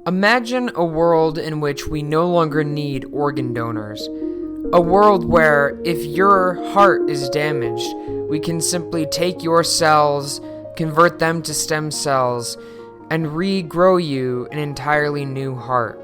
Imagine a world in which we no longer need organ donors. A world where if your heart is damaged, we can simply take your cells, convert them to stem cells, and regrow you an entirely new heart.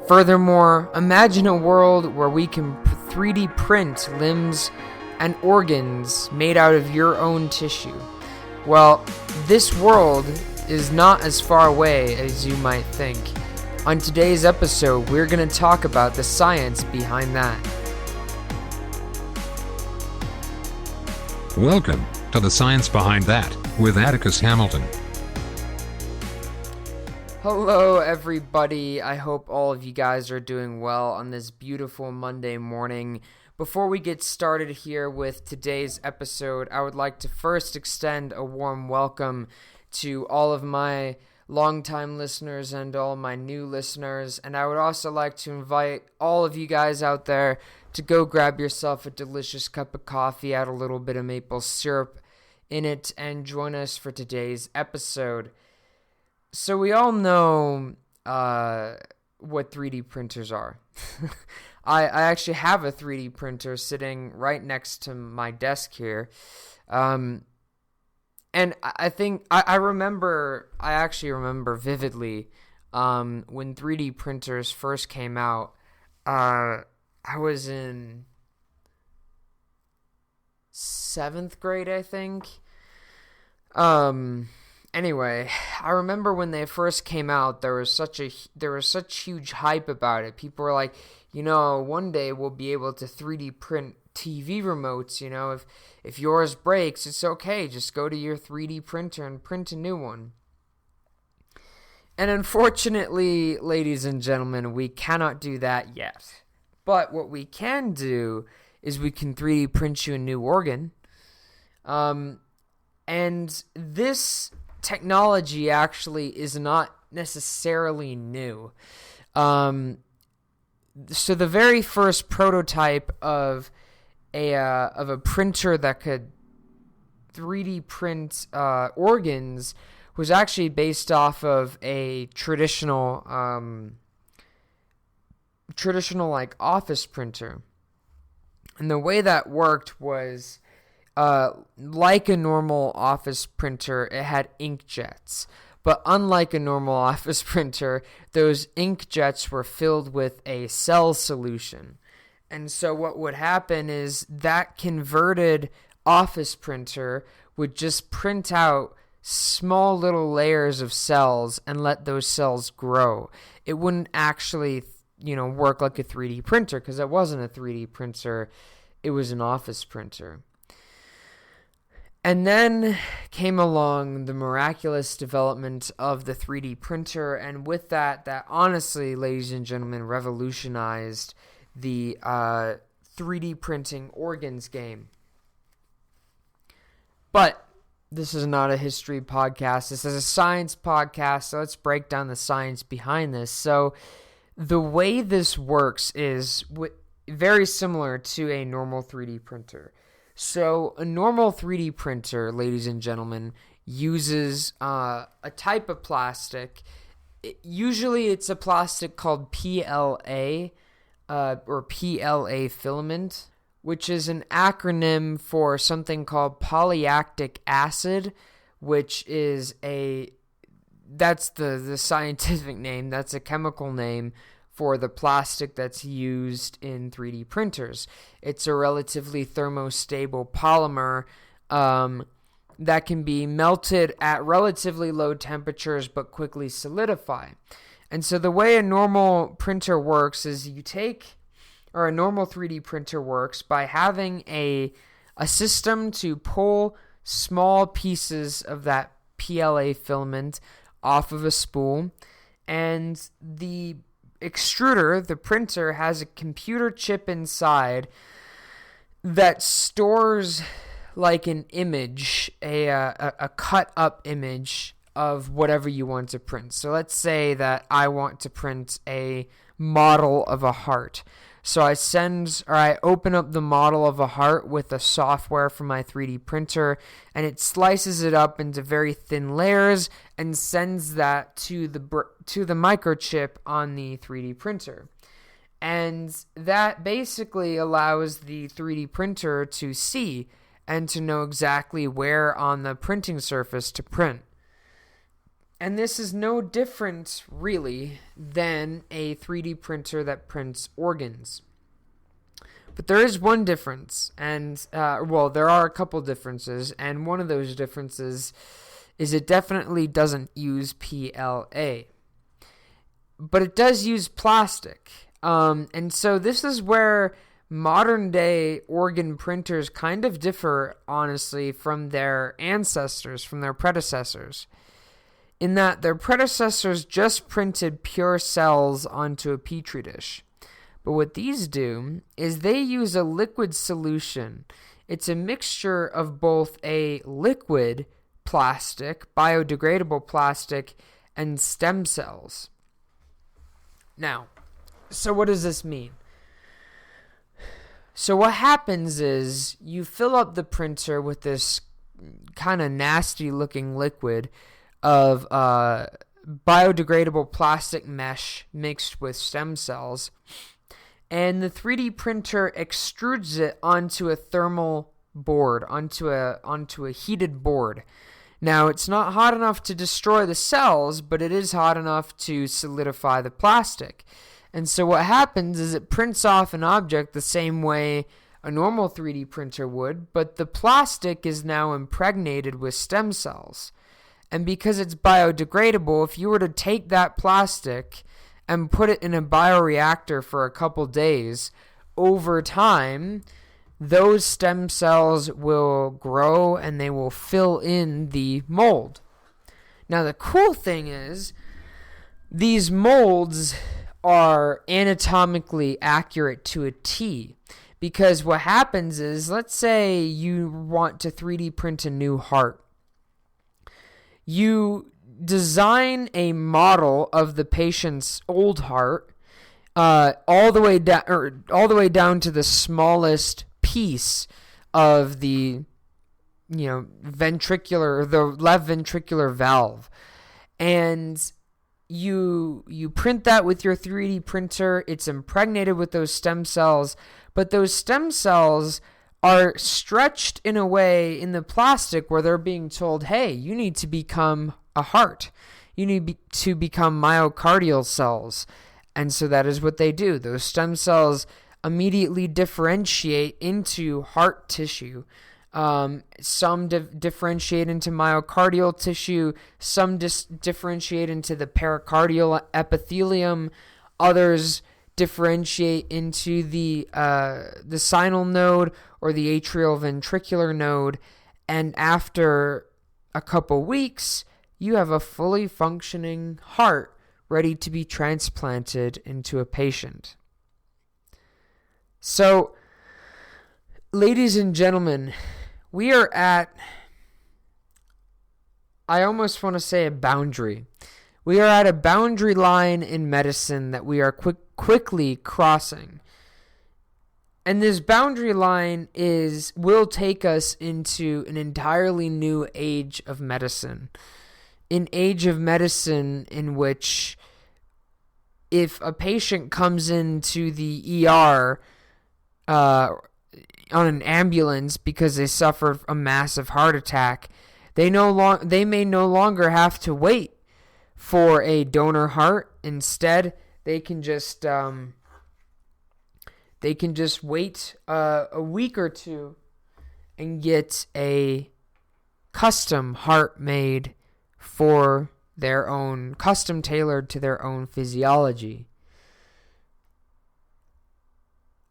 Furthermore, imagine a world where we can 3D print limbs and organs made out of your own tissue. Well, this world is not as far away as you might think. On today's episode, we're going to talk about the science behind that. Welcome to The Science Behind That with Atticus Hamilton. Hello everybody, I hope all of you guys are doing well on this beautiful Monday morning. Before we get started here with today's episode, I would like to first extend a warm welcome to all of my longtime listeners and all my new listeners, and I would also like to invite all of you guys out there to go grab yourself a delicious cup of coffee, add a little bit of maple syrup in it, and join us for today's episode. So we all know what 3D printers are. I actually have a 3D printer sitting right next to my desk here. And I think I actually remember vividly when 3D printers first came out. I was in 7th grade, I think. Anyway, I remember when they first came out, there was such huge hype about it. People were like, one day we'll be able to 3D print TV remotes. If yours breaks, it's okay. Just go to your 3D printer and print a new one. And unfortunately, ladies and gentlemen, we cannot do that yet. But what we can do is we can 3D print you a new organ. And this technology actually is not necessarily new. So the very first prototype of a printer that could 3D print organs was actually based off of a traditional like office printer. And the way that worked was like a normal office printer, it had inkjets. But unlike a normal office printer, those inkjets were filled with a cell solution. And so what would happen is that converted office printer would just print out small little layers of cells and let those cells grow. It wouldn't actually, work like a 3D printer because it wasn't a 3D printer. It was an office printer. And then came along the miraculous development of the 3D printer, and with that honestly, ladies and gentlemen, revolutionized the 3D printing organs game. But this is not a history podcast. This is a science podcast, so let's break down the science behind this. So the way this works is very similar to a normal 3D printer. So a normal 3D printer, ladies and gentlemen, uses a type of plastic. Usually it's a plastic called PLA or PLA filament, which is an acronym for something called polylactic acid, which is that's the scientific name. That's a chemical name for the plastic that's used in 3D printers. It's a relatively thermostable polymer that can be melted at relatively low temperatures but quickly solidify. And so the way a normal printer works is a normal 3D printer works by having a system to pull small pieces of that PLA filament off of a spool, and the extruder, the printer, has a computer chip inside that stores like an image, a cut up image of whatever you want to print. So let's say that I want to print a model of a heart. So I open up the model of a heart with the software from my 3D printer, and it slices it up into very thin layers and sends that to the microchip on the 3D printer. And that basically allows the 3D printer to see and to know exactly where on the printing surface to print. And this is no different, really, than a 3D printer that prints organs. But there is one difference, and, there are a couple differences, and one of those differences is it definitely doesn't use PLA. But it does use plastic. And so this is where modern day organ printers kind of differ, honestly, from their ancestors, from their predecessors, in that their predecessors just printed pure cells onto a petri dish. But what these do is they use a liquid solution. It's a mixture of both a liquid plastic, biodegradable plastic, and stem cells. Now, so what does this mean? So what happens is you fill up the printer with this kind of nasty looking liquid of biodegradable plastic mesh mixed with stem cells, and the 3D printer extrudes it onto a thermal board, onto a heated board. Now, it's not hot enough to destroy the cells, but it is hot enough to solidify the plastic. And so what happens is it prints off an object the same way a normal 3D printer would, but the plastic is now impregnated with stem cells. And because it's biodegradable, if you were to take that plastic and put it in a bioreactor for a couple days, over time, those stem cells will grow and they will fill in the mold. Now, the cool thing is, these molds are anatomically accurate to a T. Because what happens is, let's say you want to 3D print a new heart. You design a model of the patient's old heart, all the way down to the smallest piece of the, ventricular, or the left ventricular valve, and you print that with your 3D printer. It's impregnated with those stem cells, but those stem cells are stretched in a way in the plastic where they're being told, hey, you need to become a heart. You need to become myocardial cells. And so that is what they do. Those stem cells immediately differentiate into heart tissue. Some differentiate into myocardial tissue. Some differentiate into the pericardial epithelium. Others differentiate into the sinal node or the atrioventricular node. And after a couple weeks, you have a fully functioning heart ready to be transplanted into a patient. So, ladies and gentlemen, we are at, I almost want to say, a boundary. We are at a boundary line in medicine that we are quickly crossing. And this boundary line will take us into an entirely new age of medicine. An age of medicine in which if a patient comes into the ER on an ambulance because they suffered a massive heart attack, they may no longer have to wait for a donor heart. Instead, they can just wait a week or two and get a custom heart made for their own, custom tailored to their own physiology.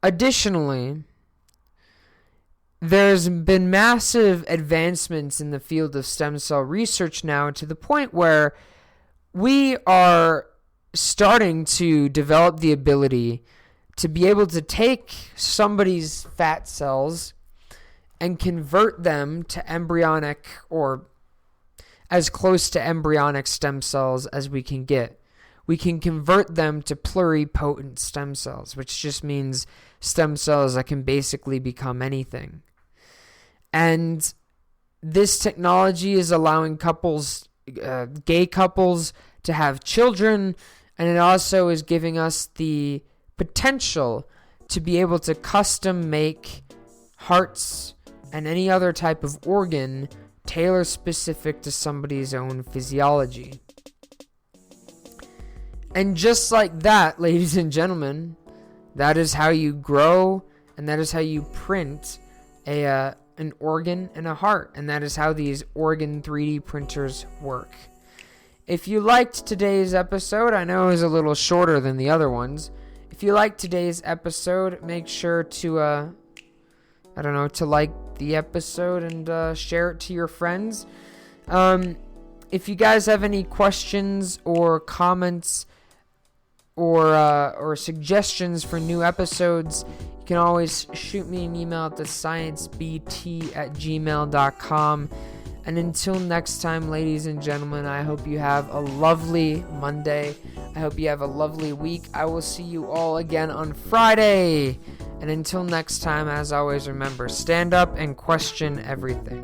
Additionally, there's been massive advancements in the field of stem cell research now, to the point where we are starting to develop the ability to be able to take somebody's fat cells and convert them to embryonic, or as close to embryonic stem cells as we can get. we can convert them to pluripotent stem cells, which just means stem cells that can basically become anything. And this technology is allowing couples, gay couples, to have children, and it also is giving us the potential to be able to custom make hearts and any other type of organ tailor specific to somebody's own physiology. And just like that, ladies and gentlemen, that is how you grow, and that is how you print an organ and a heart, and that is how these organ 3D printers work. If you liked today's episode, I know it was a little shorter than the other ones. If you liked today's episode, make sure to to like the episode and share it to your friends. If you guys have any questions or comments or suggestions for new episodes, you can always shoot me an email at thesciencebt@gmail.com. And until next time, ladies and gentlemen, I hope you have a lovely Monday. I hope you have a lovely week. I will see you all again on Friday. And until next time, as always, remember, stand up and question everything.